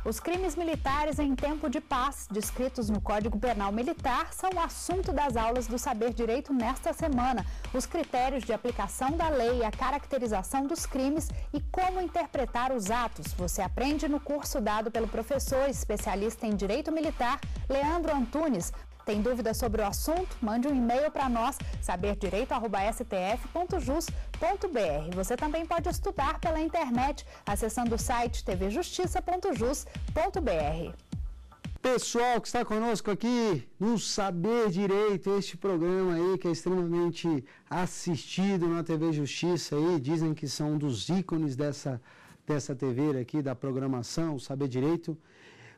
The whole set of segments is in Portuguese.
Os crimes militares em tempo de paz, descritos no Código Penal Militar, são o assunto das aulas do Saber Direito nesta semana. Os critérios de aplicação da lei, a caracterização dos crimes e como interpretar os atos. Você aprende no curso dado pelo professor especialista em Direito Militar, Leandro Antunes. Tem dúvida sobre o assunto? Mande um e-mail para nós, saberdireito@stf.jus.br. Você também pode estudar pela internet, acessando o site tvjustiça.jus.br. Pessoal que está conosco aqui no Saber Direito, este programa aí que é extremamente assistido na TV Justiça aí, dizem que são um dos ícones dessa TV aqui, da programação, Saber Direito.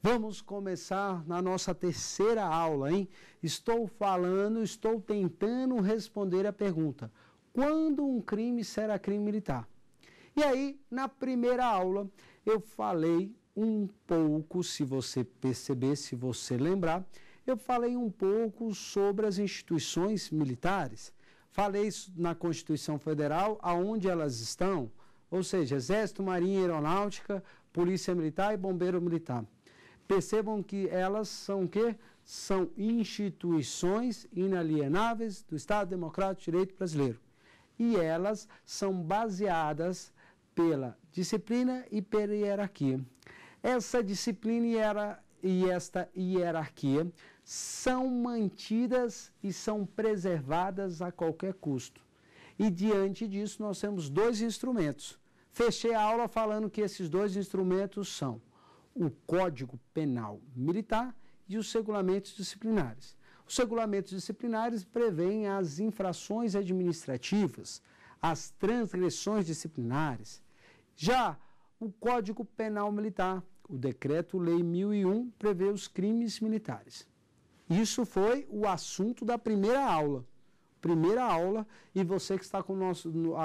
Vamos começar na nossa terceira aula, hein? Estou tentando responder a pergunta: quando um crime será crime militar? E aí, na primeira aula, eu falei um pouco, se você perceber, se você lembrar, eu falei um pouco sobre as instituições militares. Falei na Constituição Federal, aonde elas estão, ou seja, Exército, Marinha, Aeronáutica, Polícia Militar e Bombeiro Militar. Percebam que elas são o quê? São instituições inalienáveis do Estado Democrático de Direito Brasileiro. E elas são baseadas pela disciplina e pela hierarquia. Essa disciplina e esta hierarquia são mantidas e são preservadas a qualquer custo. E diante disso nós temos dois instrumentos. Fechei a aula falando que esses dois instrumentos são o Código Penal Militar e os regulamentos disciplinares. Os regulamentos disciplinares prevêem as infrações administrativas, as transgressões disciplinares. Já o Código Penal Militar, o Decreto-Lei 1001, prevê os crimes militares. Isso foi o assunto da primeira aula. E você que está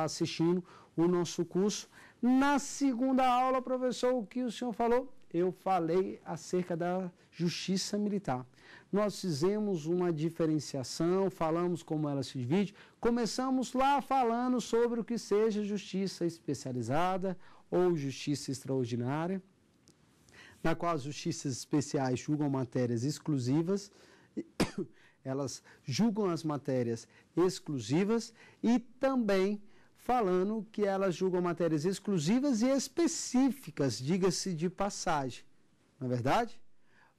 assistindo o nosso curso. Na segunda aula, professor, o que o senhor falou? Eu falei acerca da justiça militar. Nós fizemos uma diferenciação, falamos como ela se divide. Começamos lá falando sobre o que seja justiça especializada ou justiça extraordinária, na qual as justiças especiais julgam matérias exclusivas, elas julgam as matérias exclusivas e também falando que elas julgam matérias exclusivas e específicas, diga-se de passagem. Não é verdade?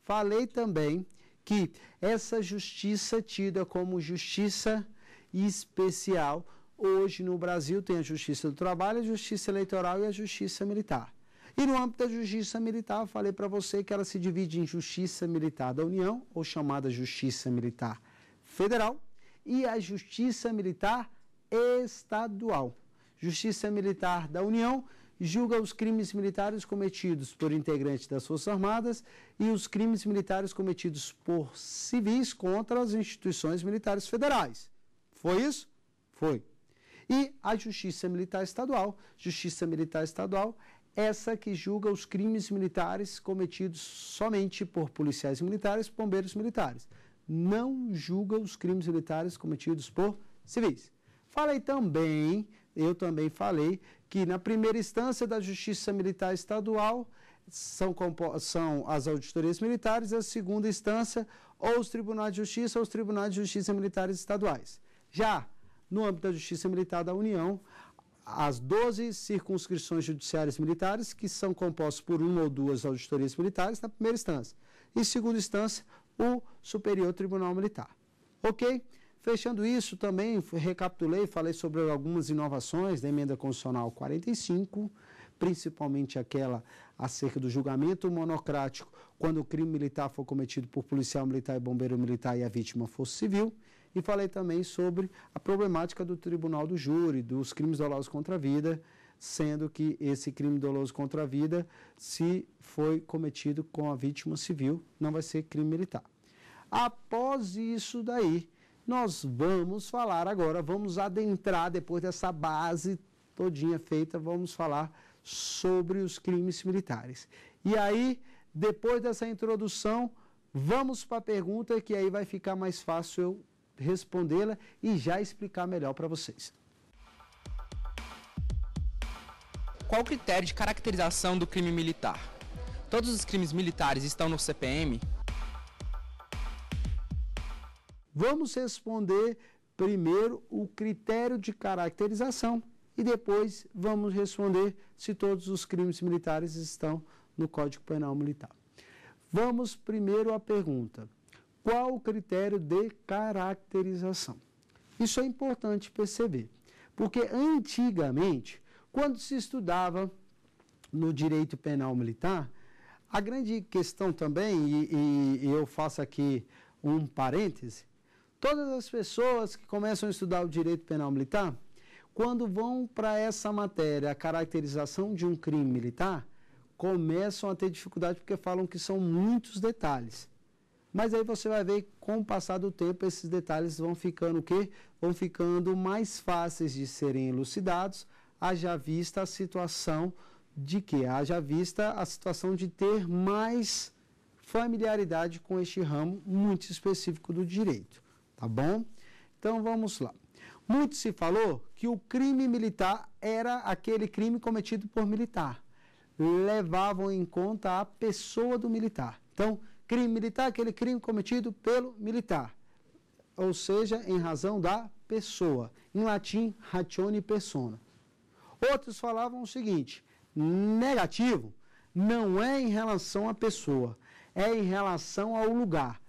Falei também que essa justiça tida como justiça especial, hoje no Brasil tem a justiça do trabalho, a justiça eleitoral e a justiça militar. E no âmbito da justiça militar, eu falei para você que ela se divide em justiça militar da União, ou chamada justiça militar federal, e a justiça militar estadual. Justiça Militar da União julga os crimes militares cometidos por integrantes das Forças Armadas e os crimes militares cometidos por civis contra as instituições militares federais. Foi isso? Foi. E a Justiça Militar Estadual, essa que julga os crimes militares cometidos somente por policiais militares, bombeiros militares. Não julga os crimes militares cometidos por civis. Eu também falei que na primeira instância da Justiça Militar Estadual são as auditorias militares, a segunda instância ou os tribunais de justiça ou os tribunais de justiça militares estaduais. Já no âmbito da Justiça Militar da União, as 12 circunscrições judiciárias militares, que são compostas por uma ou duas auditorias militares na primeira instância. E segunda instância, o Superior Tribunal Militar. Ok? Fechando isso, também recapitulei, falei sobre algumas inovações da Emenda Constitucional 45, principalmente aquela acerca do julgamento monocrático quando o crime militar for cometido por policial militar e bombeiro militar e a vítima fosse civil. E falei também sobre a problemática do tribunal do júri, dos crimes dolosos contra a vida, sendo que esse crime doloso contra a vida, se foi cometido com a vítima civil, não vai ser crime militar. Após isso daí, nós vamos falar agora, vamos adentrar, depois dessa base todinha feita, vamos falar sobre os crimes militares. E aí, depois dessa introdução, vamos para a pergunta, que aí vai ficar mais fácil eu respondê-la e já explicar melhor para vocês. Qual o critério de caracterização do crime militar? Todos os crimes militares estão no CPM? Vamos responder primeiro o critério de caracterização e depois vamos responder se todos os crimes militares estão no Código Penal Militar. Vamos primeiro à pergunta: qual o critério de caracterização? Isso é importante perceber, porque antigamente, quando se estudava no direito penal militar, a grande questão também, e eu faço aqui um parêntese, todas as pessoas que começam a estudar o direito penal militar, quando vão para essa matéria, a caracterização de um crime militar, começam a ter dificuldade porque falam que são muitos detalhes. Mas aí você vai ver, com o passar do tempo, esses detalhes vão ficando o quê? Vão ficando mais fáceis de serem elucidados, haja vista a situação de quê? Haja vista a situação de ter mais familiaridade com este ramo muito específico do direito. Tá bom? Então vamos lá. Muito se falou que o crime militar era aquele crime cometido por militar. Levavam em conta a pessoa do militar. Então, crime militar é aquele crime cometido pelo militar. Ou seja, em razão da pessoa. Em latim, ratione persona. Outros falavam o seguinte: negativo não é em relação à pessoa, é em relação ao lugar.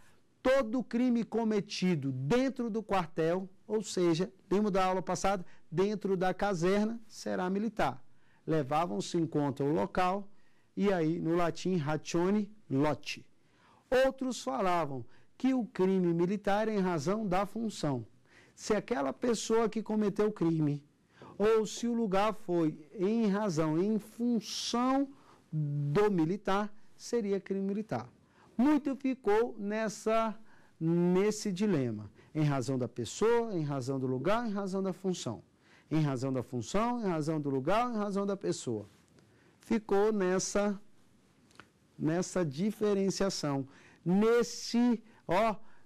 Todo crime cometido dentro do quartel, ou seja, lembro da aula passada, dentro da caserna, será militar. Levavam-se em conta o local, e aí, no latim, ratione loci. Outros falavam que o crime militar é em razão da função. Se aquela pessoa que cometeu o crime, ou se o lugar foi em razão, em função do militar, seria crime militar. Muito ficou nesse dilema, em razão da pessoa, em razão do lugar, em razão da função. Em razão da função, em razão do lugar, em razão da pessoa. Ficou nessa diferenciação,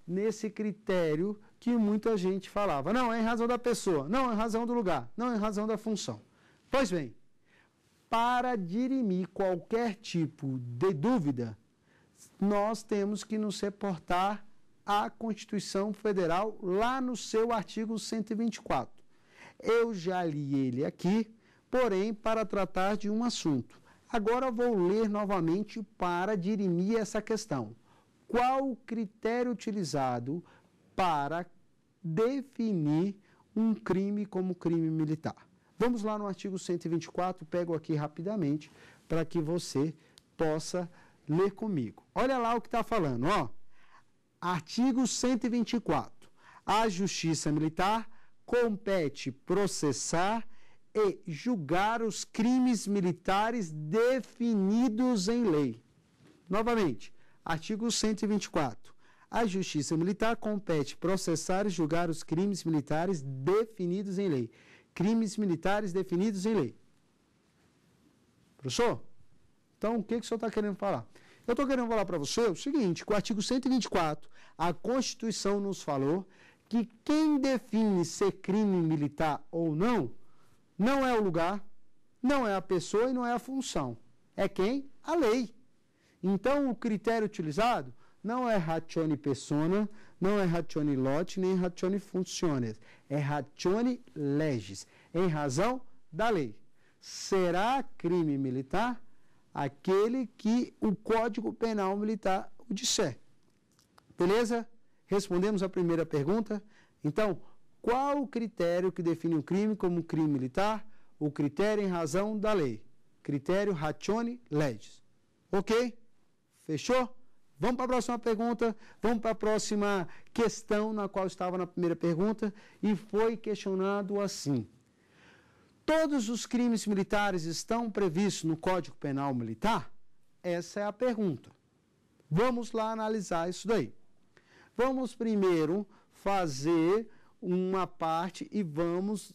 nesse critério que muita gente falava. Não, é em razão da pessoa, não é em razão do lugar, não é em razão da função. Pois bem, para dirimir qualquer tipo de dúvida, nós temos que nos reportar à Constituição Federal, lá no seu artigo 124. Eu já li ele aqui, porém, para tratar de um assunto. Agora vou ler novamente para dirimir essa questão. Qual o critério utilizado para definir um crime como crime militar? Vamos lá no artigo 124, pego aqui rapidamente para que você possa ler comigo. Olha lá o que está falando, ó. Artigo 124. A Justiça Militar compete processar e julgar os crimes militares definidos em lei. Novamente, artigo 124. A Justiça Militar compete processar e julgar os crimes militares definidos em lei. Crimes militares definidos em lei. Professor? Então, o que o senhor está querendo falar? Eu estou querendo falar para você o seguinte, que o artigo 124, a Constituição nos falou que quem define ser crime militar ou não é o lugar, não é a pessoa e não é a função. É quem? A lei. Então, o critério utilizado não é ratione persona, não é ratione loci, nem ratione functiones. É ratione legis, em razão da lei. Será crime militar aquele que o Código Penal Militar o disser. Beleza? Respondemos a primeira pergunta. Então, qual o critério que define um crime como um crime militar? O critério em razão da lei. Critério ratione legis. Ok? Fechou? Vamos para a próxima pergunta. Vamos para a próxima questão na qual estava na primeira pergunta e foi questionado assim. Todos os crimes militares estão previstos no Código Penal Militar? Essa é a pergunta. Vamos lá analisar isso daí. Vamos primeiro fazer uma parte e vamos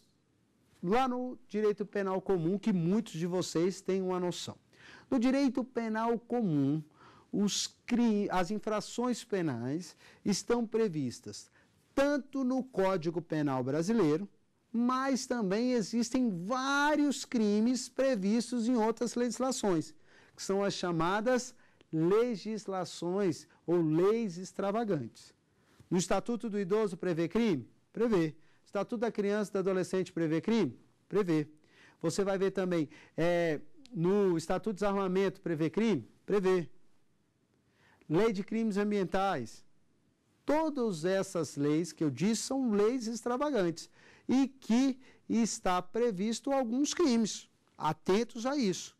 lá no direito penal comum, que muitos de vocês têm uma noção. No direito penal comum, as infrações penais estão previstas tanto no Código Penal Brasileiro, mas também existem vários crimes previstos em outras legislações. que são as chamadas legislações ou leis extravagantes. No Estatuto do Idoso prevê crime? Prevê. Estatuto da Criança e do Adolescente prevê crime? Prevê. Você vai ver também, no Estatuto de Desarmamento prevê crime? Prevê. Lei de Crimes Ambientais. Todas essas leis que eu disse são leis extravagantes e que está previsto alguns crimes. Atentos a isso.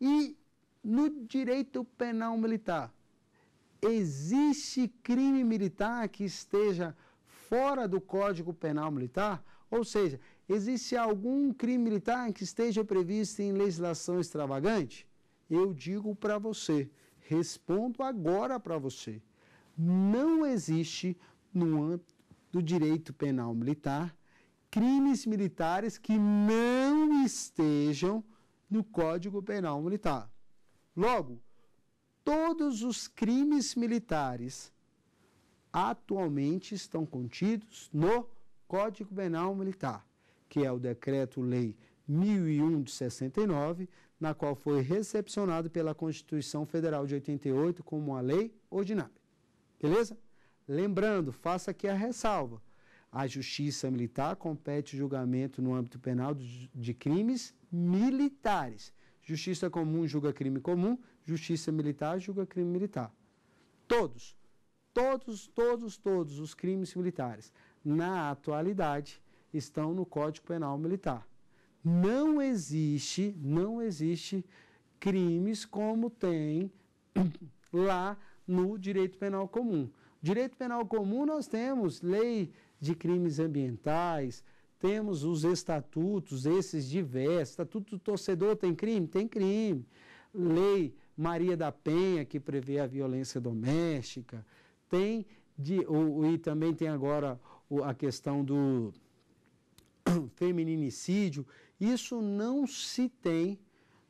E no direito penal militar, existe crime militar que esteja fora do Código Penal Militar? Ou seja, existe algum crime militar que esteja previsto em legislação extravagante? Eu digo para você, respondo agora para você. Não existe, no âmbito do direito penal militar, crimes militares que não estejam no Código Penal Militar. Logo, todos os crimes militares atualmente estão contidos no Código Penal Militar, que é o Decreto-Lei 1001 de 69, na qual foi recepcionado pela Constituição Federal de 88 como uma lei ordinária. Beleza? Lembrando, faça aqui a ressalva. A Justiça Militar compete julgamento no âmbito penal de crimes militares. Justiça Comum julga crime comum, Justiça Militar julga crime militar. Todos os crimes militares, na atualidade, estão no Código Penal Militar. Não existe crimes como tem lá no direito penal comum. Direito penal comum nós temos lei de crimes ambientais, temos os estatutos, esses diversos. Estatuto do torcedor tem crime? Tem crime. Lei Maria da Penha, que prevê a violência doméstica. E também tem agora a questão do feminicídio. Isso não se tem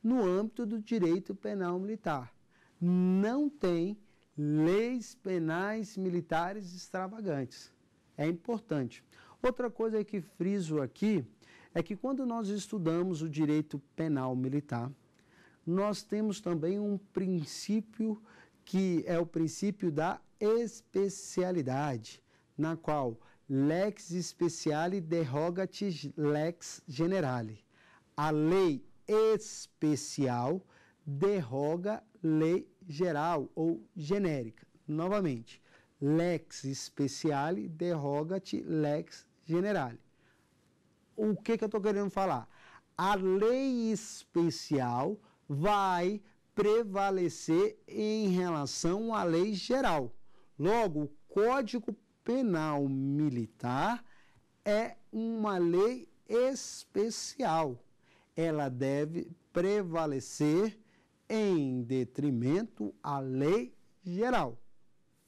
no âmbito do direito penal militar. Não tem leis penais militares extravagantes. É importante. Outra coisa que friso aqui é que quando nós estudamos o direito penal militar, nós temos também um princípio que é o princípio da especialidade, na qual lex speciale derogat lex generale. A lei especial derroga lei geral ou genérica. Novamente, lex speciale derogat lex generale. O que eu estou querendo falar? A lei especial vai prevalecer em relação à lei geral. Logo, o Código Penal Militar é uma lei especial. Ela deve prevalecer em detrimento à lei geral.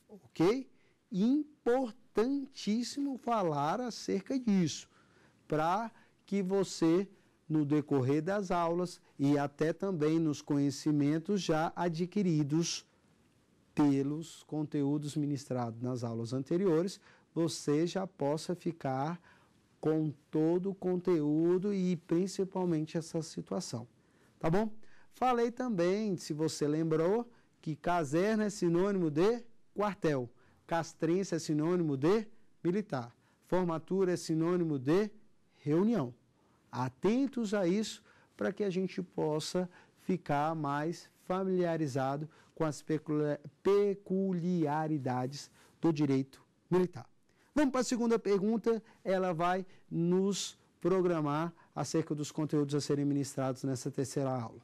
Ok? Importantíssimo falar acerca disso, para que você, no decorrer das aulas e até também nos conhecimentos já adquiridos pelos conteúdos ministrados nas aulas anteriores, você já possa ficar com todo o conteúdo e principalmente essa situação. Tá bom? Falei também, se você lembrou, que caserna é sinônimo de quartel, castrense é sinônimo de militar, formatura é sinônimo de reunião. Atentos a isso para que a gente possa ficar mais familiarizado com as peculiaridades do direito militar. Vamos para a segunda pergunta, ela vai nos programar acerca dos conteúdos a serem ministrados nessa terceira aula.